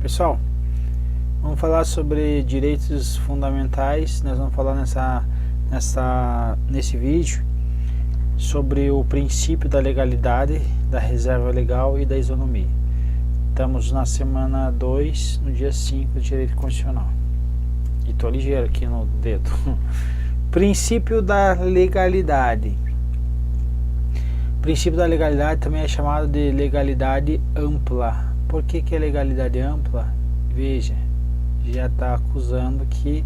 Pessoal, vamos falar sobre direitos fundamentais. Nós vamos falar nesse vídeo sobre o princípio da legalidade, da reserva legal e da isonomia. Estamos na semana 2, no dia 5 do direito constitucional. E estou ligeiro aqui no dedo. Princípio da legalidade. O princípio da legalidade também é chamado de legalidade ampla. Por que é legalidade ampla? Veja, já está acusando que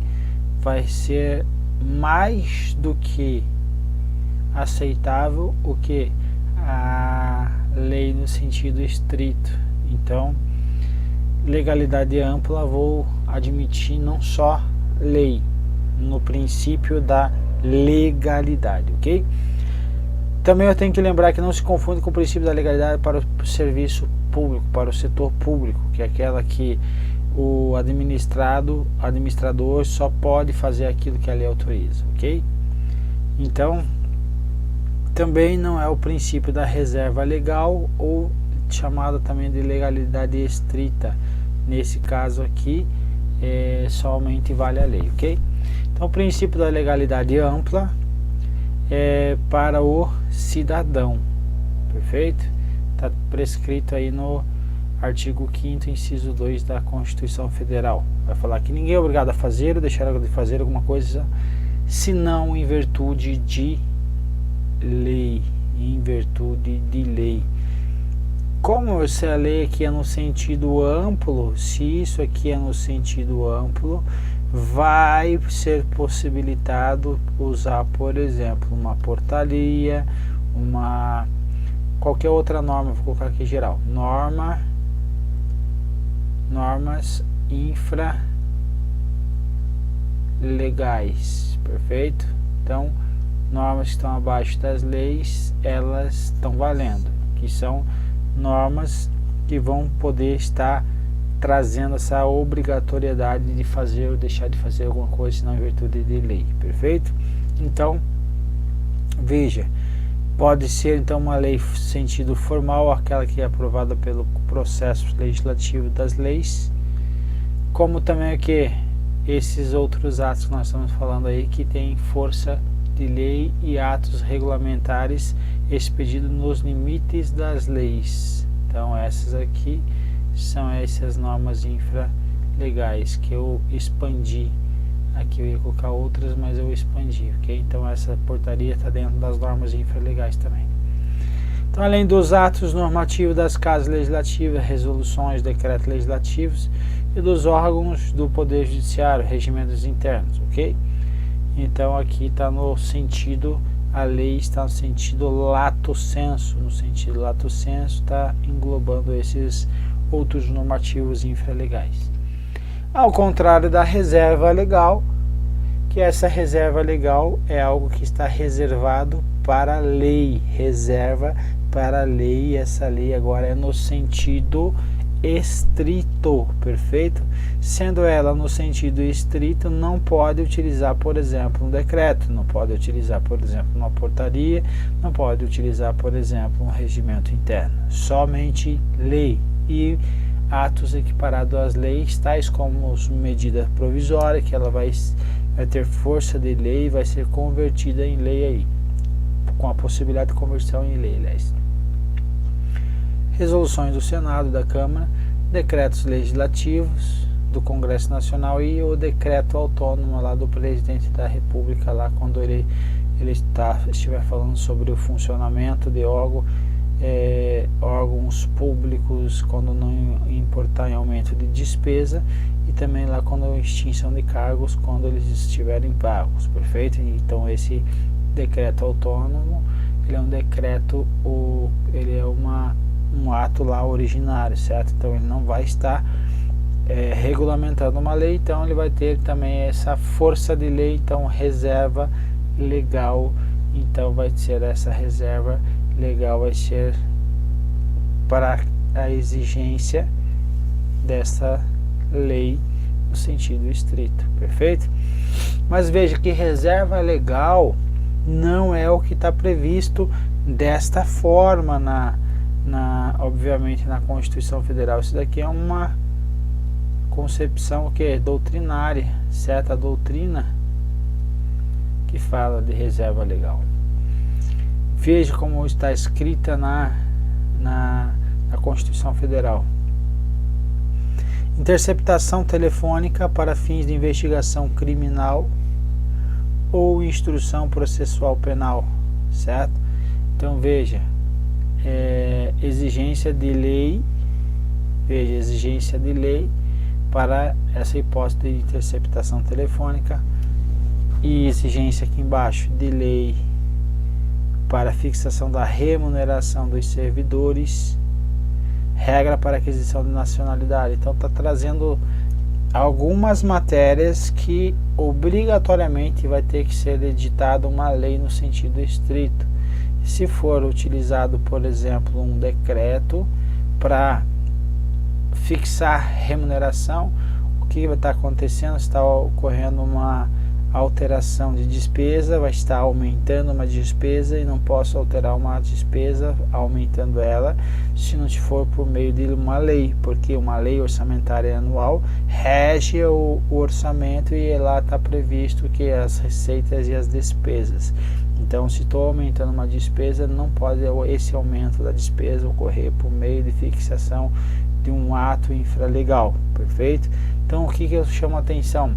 vai ser mais do que aceitável o que a lei no sentido estrito. Então, legalidade ampla, vou admitir não só lei, no princípio da legalidade, ok? Também eu tenho que lembrar que não se confunde com o princípio da legalidade para o serviço público, para o setor público, que é aquela que o administrador só pode fazer aquilo que a lei autoriza, ok? Então, também não é o princípio da reserva legal, ou chamada também de legalidade estrita. Nesse caso aqui, somente vale a lei, ok? Então, o princípio da legalidade ampla é para o cidadão, perfeito? Está prescrito aí no artigo 5º, inciso 2 da Constituição Federal. Vai falar que ninguém é obrigado a fazer ou deixar de fazer alguma coisa, senão em virtude de lei. Em virtude de lei. Como se a lei aqui é no sentido amplo, se isso aqui é no sentido amplo, vai ser possibilitado usar, por exemplo, uma portaria, qualquer outra norma, vou colocar aqui geral, normas infralegais, perfeito? Então, normas que estão abaixo das leis, elas estão valendo, que são normas que vão poder estar trazendo essa obrigatoriedade de fazer ou deixar de fazer alguma coisa, senão em virtude de lei, perfeito? Então, veja, pode ser então uma lei sentido formal, aquela que é aprovada pelo processo legislativo das leis, como também o que esses outros atos que nós estamos falando aí, que tem força de lei, e atos regulamentares expedidos nos limites das leis. Então essas aqui são essas normas infralegais que eu expandi. Aqui eu ia colocar outras, mas eu expandi, ok? Então essa portaria está dentro das normas infralegais também. Então, além dos atos normativos das casas legislativas, resoluções, decretos legislativos e dos órgãos do Poder Judiciário, regimentos internos, ok? Então aqui está no sentido, a lei está no sentido lato sensu, no sentido lato sensu está englobando esses outros normativos infralegais. Ao contrário da reserva legal, que essa reserva legal é algo que está reservado para a lei, reserva para a lei, e essa lei agora é no sentido estrito, perfeito? Sendo ela no sentido estrito, não pode utilizar, por exemplo, um decreto, não pode utilizar, por exemplo, uma portaria, não pode utilizar, por exemplo, um regimento interno, somente lei e atos equiparados às leis, tais como medida provisória, que ela vai ter força de lei e vai ser convertida em lei aí, com a possibilidade de conversão em lei, aliás. Resoluções do Senado, da Câmara, decretos legislativos do Congresso Nacional e o decreto autônomo lá do presidente da República, lá quando ele estiver falando sobre o funcionamento de órgãos públicos, quando não importar em aumento de despesa, e também lá quando extinção de cargos, quando eles estiverem vagos, perfeito? Então esse decreto autônomo, ele é um decreto, ele é um ato lá originário, certo? Então ele não vai estar regulamentando uma lei, então ele vai ter também essa força de lei, então reserva legal, então vai ser essa reserva legal, vai ser para a exigência dessa lei no sentido estrito, perfeito? Mas veja que reserva legal não é o que está previsto desta forma obviamente na Constituição Federal. Isso daqui é uma concepção que doutrinária, certa doutrina que fala de reserva legal. Veja como está escrita na Constituição Federal. Interceptação telefônica para fins de investigação criminal ou instrução processual penal, certo? Então veja, exigência de lei, veja, exigência de lei para essa hipótese de interceptação telefônica e exigência aqui embaixo de lei para fixação da remuneração dos servidores, regra para aquisição de nacionalidade. Então está trazendo algumas matérias que obrigatoriamente vai ter que ser editada uma lei no sentido estrito. Se for utilizado, por exemplo, um decreto para fixar remuneração, o que vai estar acontecendo? Está ocorrendo uma alteração de despesa, vai estar aumentando uma despesa e não posso alterar uma despesa aumentando ela se não for por meio de uma lei, porque uma lei orçamentária anual rege o orçamento e lá está previsto que as receitas e as despesas. Então, se estou aumentando uma despesa, não pode esse aumento da despesa ocorrer por meio de fixação de um ato infralegal, perfeito? Então, o que eu chamo a atenção?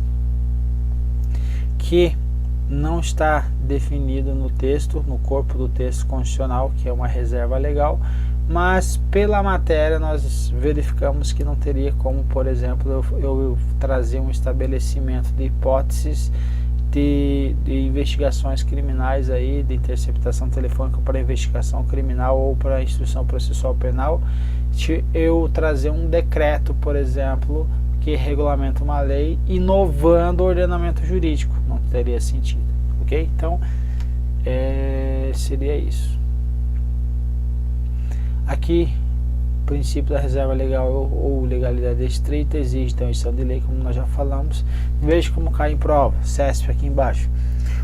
Que não está definido no texto, no corpo do texto constitucional, que é uma reserva legal, mas pela matéria nós verificamos que não teria como, por exemplo, eu trazer um estabelecimento de hipóteses de investigações criminais aí, de interceptação telefônica para investigação criminal ou para instrução processual penal, eu trazer um decreto, por exemplo, que regulamenta uma lei inovando o ordenamento jurídico, não teria sentido, ok? Então, seria isso. Aqui, o princípio da reserva legal ou legalidade estrita exige então extinção de lei, como nós já falamos. Veja como cai em prova, CESP aqui embaixo.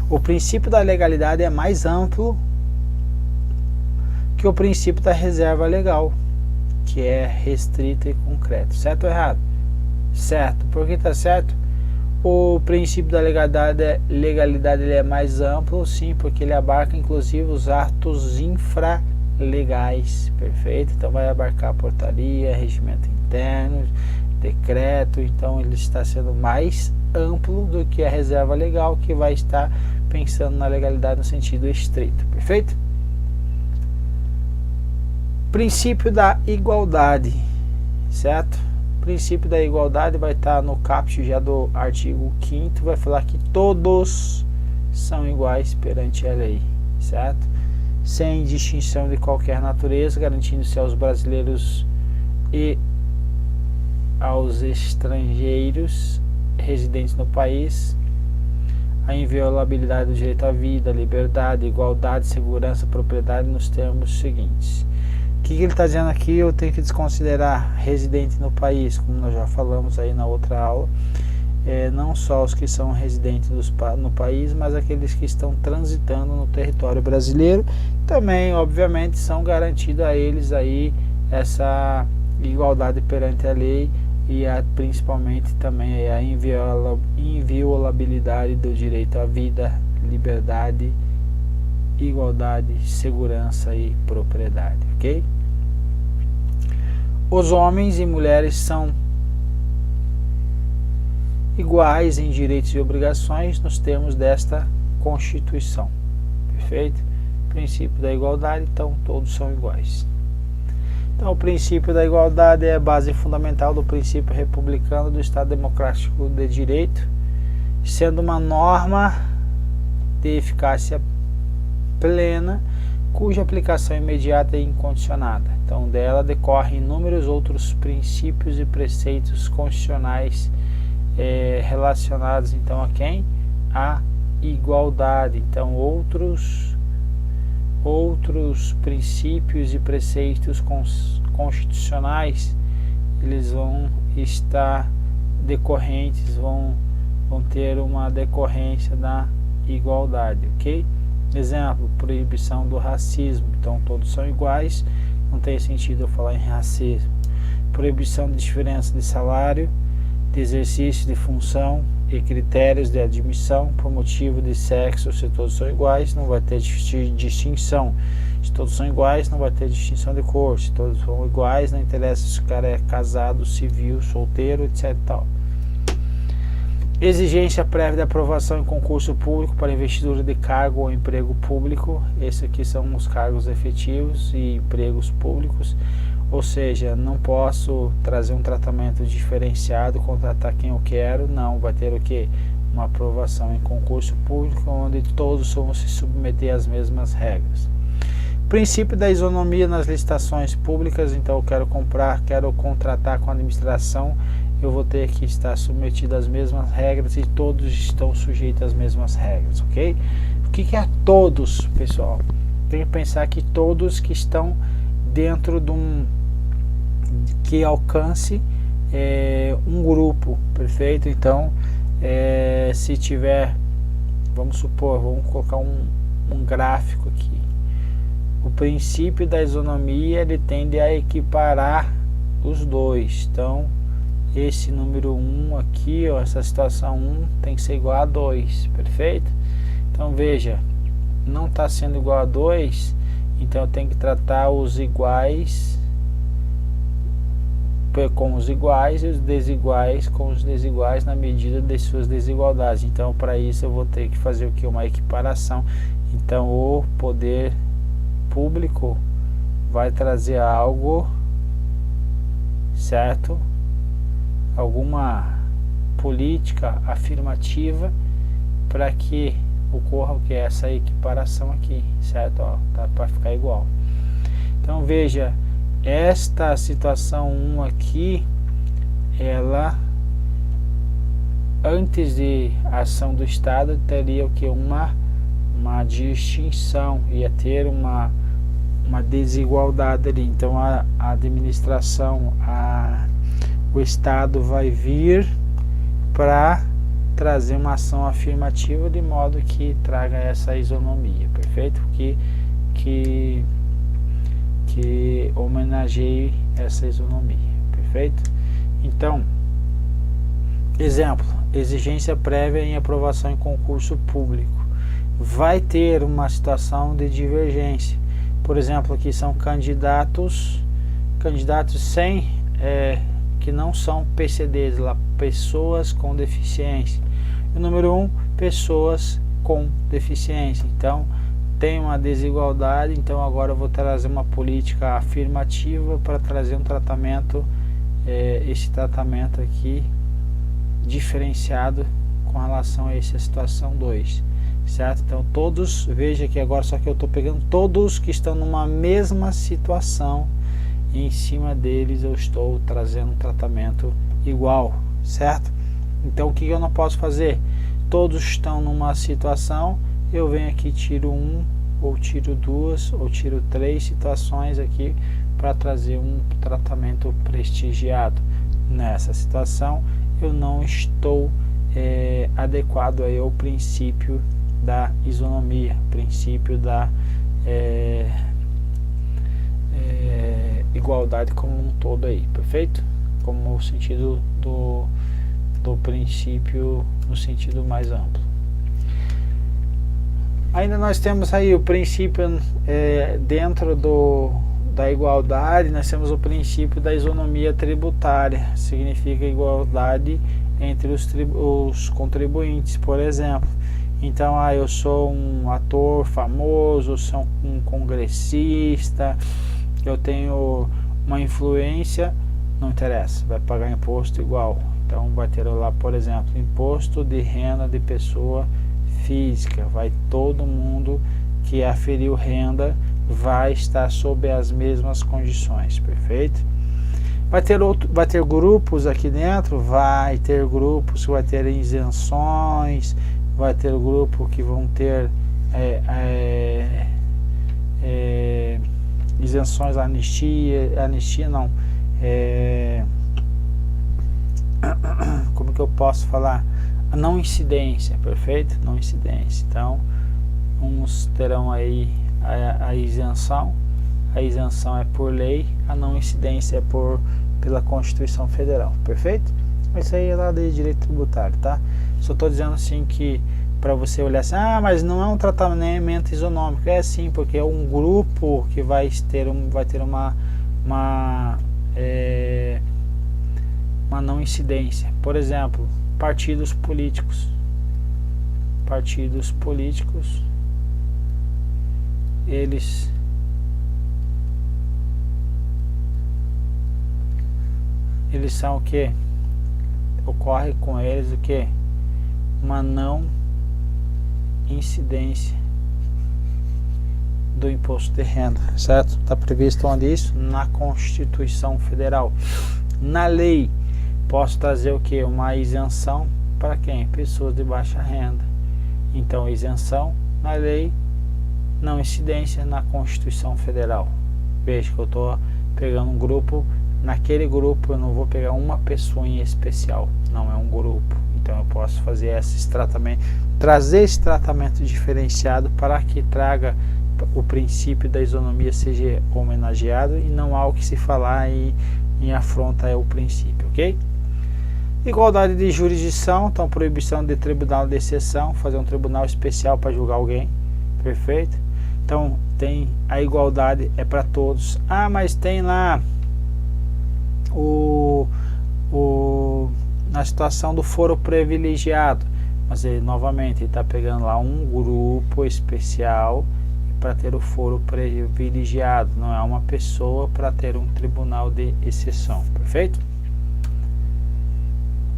O princípio da legalidade é mais amplo que o princípio da reserva legal, que é restrita e concreto. Certo ou errado? Certo. Por que está certo? O princípio da legalidade ele é mais amplo, sim, porque ele abarca inclusive os atos infralegais, perfeito? Então vai abarcar portaria, regimento interno, decreto, então ele está sendo mais amplo do que a reserva legal, que vai estar pensando na legalidade no sentido estrito, perfeito? Princípio da igualdade, certo? O princípio da igualdade vai estar no caput já do artigo 5º, vai falar que todos são iguais perante a lei, certo? Sem distinção de qualquer natureza, garantindo-se aos brasileiros e aos estrangeiros residentes no país a inviolabilidade do direito à vida, liberdade, igualdade, segurança, propriedade nos termos seguintes. O que ele está dizendo aqui? Eu tenho que desconsiderar residente no país, como nós já falamos aí na outra aula, não só os que são residentes no país, mas aqueles que estão transitando no território brasileiro, também obviamente são garantidos a eles aí essa igualdade perante a lei e principalmente também a inviolabilidade do direito à vida, liberdade, igualdade, segurança e propriedade, ok? Os homens e mulheres são iguais em direitos e obrigações nos termos desta Constituição, perfeito? Princípio da igualdade, então todos são iguais. Então o princípio da igualdade é a base fundamental do princípio republicano do Estado Democrático de Direito, sendo uma norma de eficácia plena, cuja aplicação imediata e incondicionada. Então dela decorrem inúmeros outros princípios e preceitos constitucionais relacionados então a quem? A igualdade. Então outros princípios e preceitos constitucionais, eles vão estar decorrentes, vão ter uma decorrência da igualdade, ok? Exemplo, proibição do racismo, então todos são iguais, não tem sentido eu falar em racismo. Proibição de diferença de salário, de exercício de função e critérios de admissão por motivo de sexo. Se todos são iguais, não vai ter distinção. Se todos são iguais, não vai ter distinção de cor. Se todos são iguais, não interessa se o cara é casado, civil, solteiro, etc. Tal. Exigência prévia de aprovação em concurso público para investidura de cargo ou emprego público. Esses aqui são os cargos efetivos e empregos públicos. Ou seja, não posso trazer um tratamento diferenciado, contratar quem eu quero. Não, vai ter o quê? Uma aprovação em concurso público, onde todos vão se submeter às mesmas regras. Princípio da isonomia nas licitações públicas. Então eu quero contratar com a administração, eu vou ter que estar submetido às mesmas regras e todos estão sujeitos às mesmas regras, ok? O que é todos, pessoal? Tem que pensar que todos que estão dentro de que alcance um grupo, perfeito? Então, se tiver, vamos supor, vamos colocar um gráfico aqui. O princípio da isonomia, ele tende a equiparar os dois. Então, esse número 1 aqui, ó, essa situação 1 tem que ser igual a 2, perfeito? Então, veja, não está sendo igual a 2, então eu tenho que tratar os iguais com os iguais e os desiguais com os desiguais na medida de suas desigualdades. Então, para isso eu vou ter que fazer o que? Uma equiparação. Então, o poder público vai trazer algo, certo? Alguma política afirmativa para que ocorra o que é essa equiparação aqui, certo? Ó, tá para ficar igual. Então veja, esta situação 1 aqui, ela antes de ação do Estado teria o que? Uma distinção, ia ter uma desigualdade ali. Então a administração, o Estado vai vir para trazer uma ação afirmativa de modo que traga essa isonomia, perfeito? Que homenageie essa isonomia, perfeito? Então, exemplo, exigência prévia em aprovação em concurso público. Vai ter uma situação de divergência. Por exemplo, aqui são candidatos sem que não são PCDs, lá, pessoas com deficiência. O número 1, pessoas com deficiência. Então, tem uma desigualdade, então agora eu vou trazer uma política afirmativa para trazer um tratamento, esse tratamento aqui, diferenciado com relação a essa situação 2. Certo? Então todos, veja que agora só que eu estou pegando todos que estão numa mesma situação e em cima deles eu estou trazendo um tratamento igual, certo? Então o que eu não posso fazer? Todos estão numa situação, eu venho aqui, tiro 1 ou tiro 2 ou tiro 3 situações aqui para trazer um tratamento prestigiado. Nessa situação eu não estou adequado aí ao princípio da isonomia, princípio da igualdade como um todo aí, perfeito? Como o sentido do princípio no sentido mais amplo. Ainda nós temos aí o princípio dentro da igualdade, nós temos o princípio da isonomia tributária, significa igualdade entre os contribuintes, por exemplo. Então, eu sou um ator famoso, sou um congressista, eu tenho uma influência, não interessa, vai pagar imposto igual. Então, vai ter lá, por exemplo, imposto de renda de pessoa física. Vai todo mundo que aferiu renda vai estar sob as mesmas condições, perfeito? Vai ter grupos aqui dentro, vai ter grupos que vai ter isenções, vai ter grupo que vão ter isenções, anistia não, como que eu posso falar? A não incidência, perfeito? Não incidência. Então, uns terão aí a isenção é por lei, a não incidência é pela Constituição Federal, perfeito? Mas isso aí é lá de direito tributário, tá? Só estou dizendo assim que para você olhar assim, ah, mas não é um tratamento isonômico. É sim, porque é um grupo que vai ter uma não incidência. Por exemplo, partidos políticos. Partidos políticos, eles são o que? Ocorre com eles o que? Uma não incidência do imposto de renda, certo? Está previsto onde isso? Na Constituição Federal. Na lei, posso trazer o que? Uma isenção para quem? Pessoas de baixa renda. Então, isenção na lei, não incidência na Constituição Federal. Veja que eu estou pegando um grupo, naquele grupo eu não vou pegar uma pessoa em especial, não é um grupo. Então eu posso fazer esse tratamento, trazer esse tratamento diferenciado para que traga o princípio da isonomia seja homenageado e não há o que se falar em afronta é o princípio, ok? Igualdade de jurisdição, então proibição de tribunal de exceção, fazer um tribunal especial para julgar alguém, perfeito? Então tem a igualdade, é para todos. Ah, mas tem lá na situação do foro privilegiado, mas ele novamente está pegando lá um grupo especial para ter o foro privilegiado, não é uma pessoa para ter um tribunal de exceção, perfeito?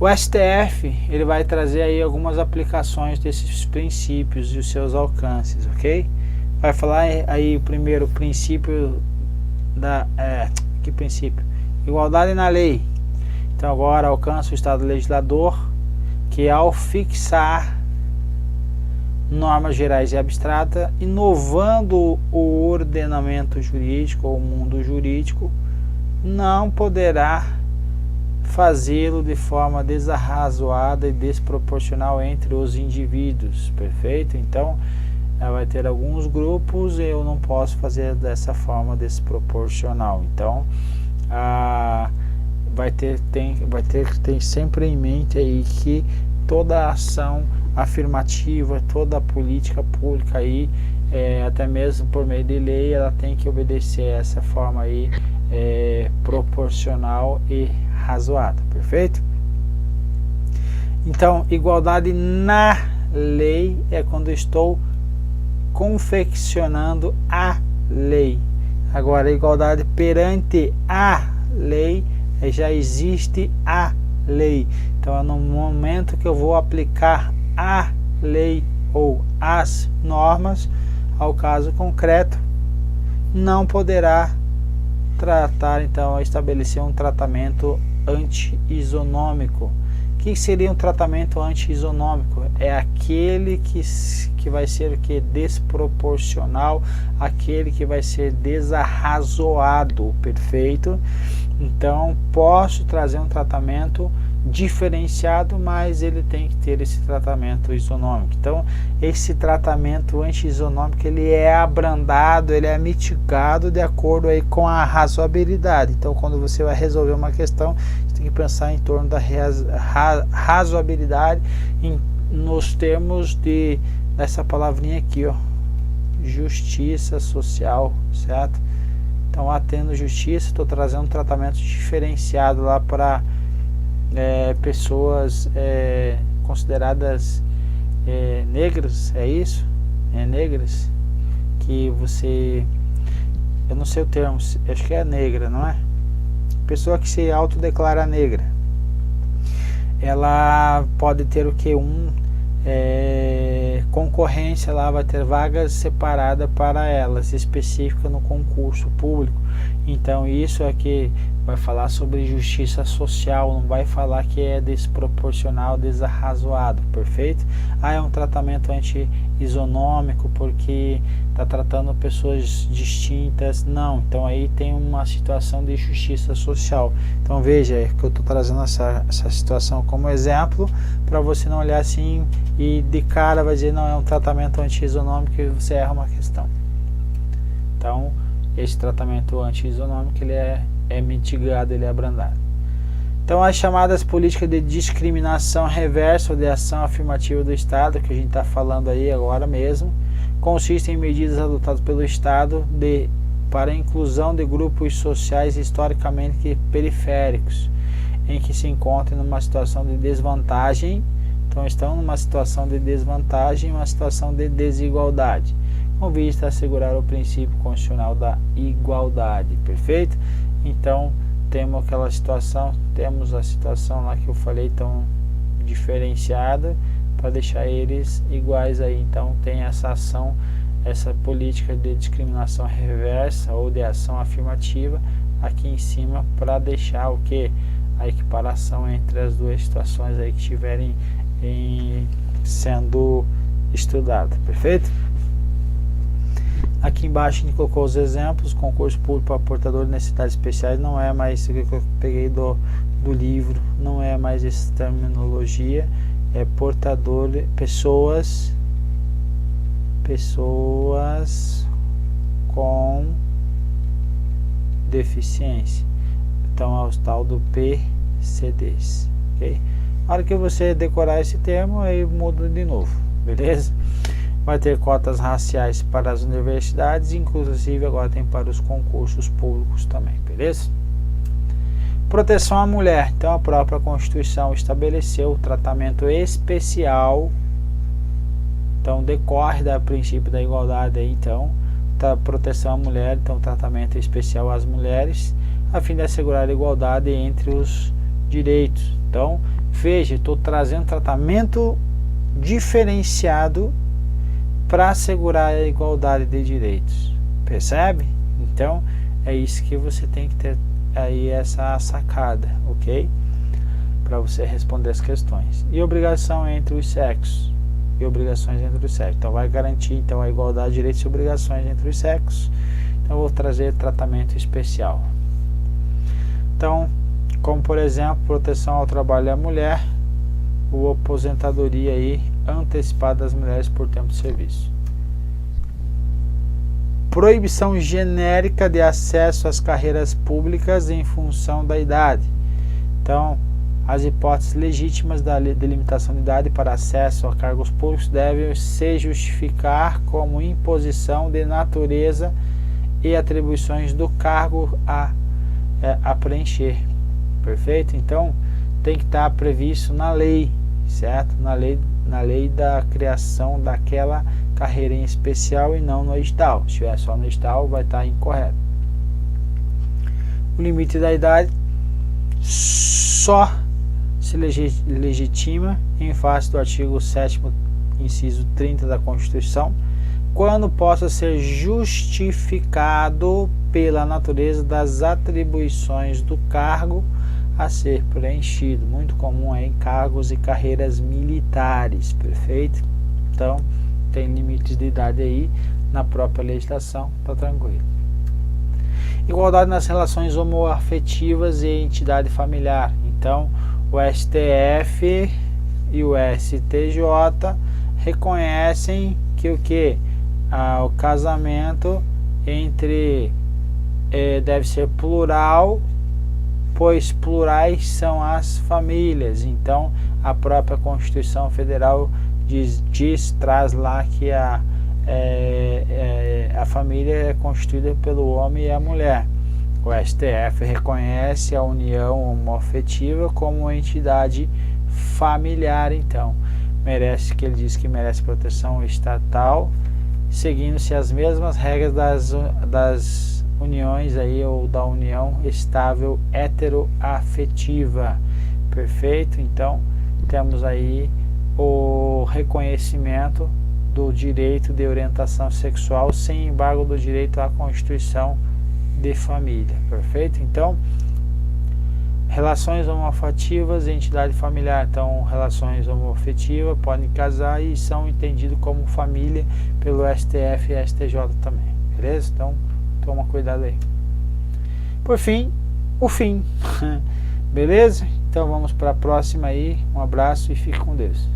O STF, ele vai trazer aí algumas aplicações desses princípios e os seus alcances, ok? Vai falar aí o primeiro princípio que princípio? Igualdade na lei. Então agora alcança o Estado legislador, que ao fixar normas gerais e abstratas, inovando o ordenamento jurídico ou o mundo jurídico, não poderá fazê-lo de forma desarrazoada e desproporcional entre os indivíduos, perfeito? Então, vai ter alguns grupos e eu não posso fazer dessa forma desproporcional. Então, tem sempre em mente aí que toda ação afirmativa, toda política pública aí, até mesmo por meio de lei, ela tem que obedecer essa forma aí proporcional e razoada, perfeito? Então, igualdade na lei é quando estou confeccionando a lei. Agora, igualdade perante a lei, já existe a lei. Então, é no momento que eu vou aplicar a lei ou as normas ao caso concreto, não poderá tratar, então, estabelecer um tratamento anti-isonômico. O que seria um tratamento anti-isonômico? É aquele que vai ser o que? Desproporcional, aquele que vai ser desarrazoado, perfeito? Então, posso trazer um tratamento diferenciado, mas ele tem que ter esse tratamento isonômico. Então, esse tratamento anti-isonômico, ele é abrandado, ele é mitigado de acordo aí com a razoabilidade. Então, quando você vai resolver uma questão, você tem que pensar em torno da razoabilidade, nos termos dessa palavrinha aqui, ó, justiça social, certo? Então, tendo justiça, estou trazendo um tratamento diferenciado lá para pessoas consideradas negras, é isso? Negras, que você, eu não sei o termo, acho que é negra, não é? Pessoa que se autodeclara negra, ela pode ter o que? Concorrência lá, vai ter vagas separadas para elas, específica no concurso público. Então isso é que vai falar sobre justiça social, não vai falar que é desproporcional, desarrazoado, perfeito? É um tratamento anti-isonômico porque está tratando pessoas distintas, não. Então aí tem uma situação de justiça social. Então veja que eu estou trazendo essa situação como exemplo para você não olhar assim e de cara vai dizer não, é um tratamento anti-isonômico e você erra uma questão. Então esse tratamento anti-isonômico ele é mitigado, ele é abrandado. Então, as chamadas políticas de discriminação reversa ou de ação afirmativa do Estado, que a gente está falando aí agora mesmo, consistem em medidas adotadas pelo Estado para a inclusão de grupos sociais historicamente periféricos, em que se encontram numa situação de desvantagem. Então, estão numa situação de desvantagem, uma situação de desigualdade, com vista a assegurar o princípio constitucional da igualdade. Perfeito? Então, temos aquela situação, temos a situação lá que eu falei tão diferenciada para deixar eles iguais aí. Então tem essa ação, essa política de discriminação reversa ou de ação afirmativa aqui em cima para deixar o que? A equiparação entre as duas situações aí que estiverem sendo estudadas. Perfeito? Aqui embaixo a gente colocou os exemplos. Concurso público para portador de necessidades especiais não é mais isso que eu peguei do livro, não é mais essa terminologia, é portador de pessoas com deficiência. Então é o tal do PCDs, ok? Na hora que você decorar esse termo, aí muda de novo, beleza? Vai ter cotas raciais para as universidades, inclusive agora tem para os concursos públicos também, beleza? Proteção à mulher. Então a própria Constituição estabeleceu o tratamento especial. Então decorre do princípio da igualdade aí, então, proteção à mulher, então tratamento especial às mulheres, a fim de assegurar a igualdade entre os direitos. Então, veja, estou trazendo tratamento diferenciado para assegurar a igualdade de direitos, percebe? Então é isso que você tem que ter aí, essa sacada, ok? Para você responder as questões. E obrigação entre os sexos e obrigações entre os sexos. Então vai garantir então a igualdade de direitos e obrigações entre os sexos. Então eu vou trazer tratamento especial. Então, como por exemplo, proteção ao trabalho da mulher, ou aposentadoria aí antecipada das mulheres por tempo de serviço. Proibição genérica de acesso às carreiras públicas em função da idade. Então, as hipóteses legítimas da delimitação de idade para acesso a cargos públicos devem se justificar como imposição de natureza e atribuições do cargo a preencher. Perfeito? Então, tem que estar previsto na lei, certo? Na lei da criação daquela carreira em especial e não no edital. Se estiver só no edital, vai estar incorreto. O limite da idade só se legitima em face do artigo 7º, inciso 30 da Constituição, quando possa ser justificado pela natureza das atribuições do cargo a ser preenchido, muito comum em cargos e carreiras militares, perfeito? Então, tem limites de idade aí na própria legislação, tá tranquilo. Igualdade nas relações homoafetivas e entidade familiar. Então, o STF e o STJ reconhecem que o casamento deve ser plural, pois plurais são as famílias. Então a própria Constituição Federal traz lá que a família é constituída pelo homem e a mulher. O STF reconhece a união homoafetiva como entidade familiar, então ele diz que merece proteção estatal, seguindo-se as mesmas regras das uniões aí, ou da união estável heteroafetiva. Perfeito? Então temos aí o reconhecimento do direito de orientação sexual sem embargo do direito à constituição de família. Perfeito? Então, relações homoafetivas e entidade familiar. Então, relações homoafetivas podem casar e são entendidos como família pelo STF e STJ também. Beleza? Então, toma cuidado aí. Por fim, o fim. Beleza? Então vamos para a próxima aí. Um abraço e fique com Deus.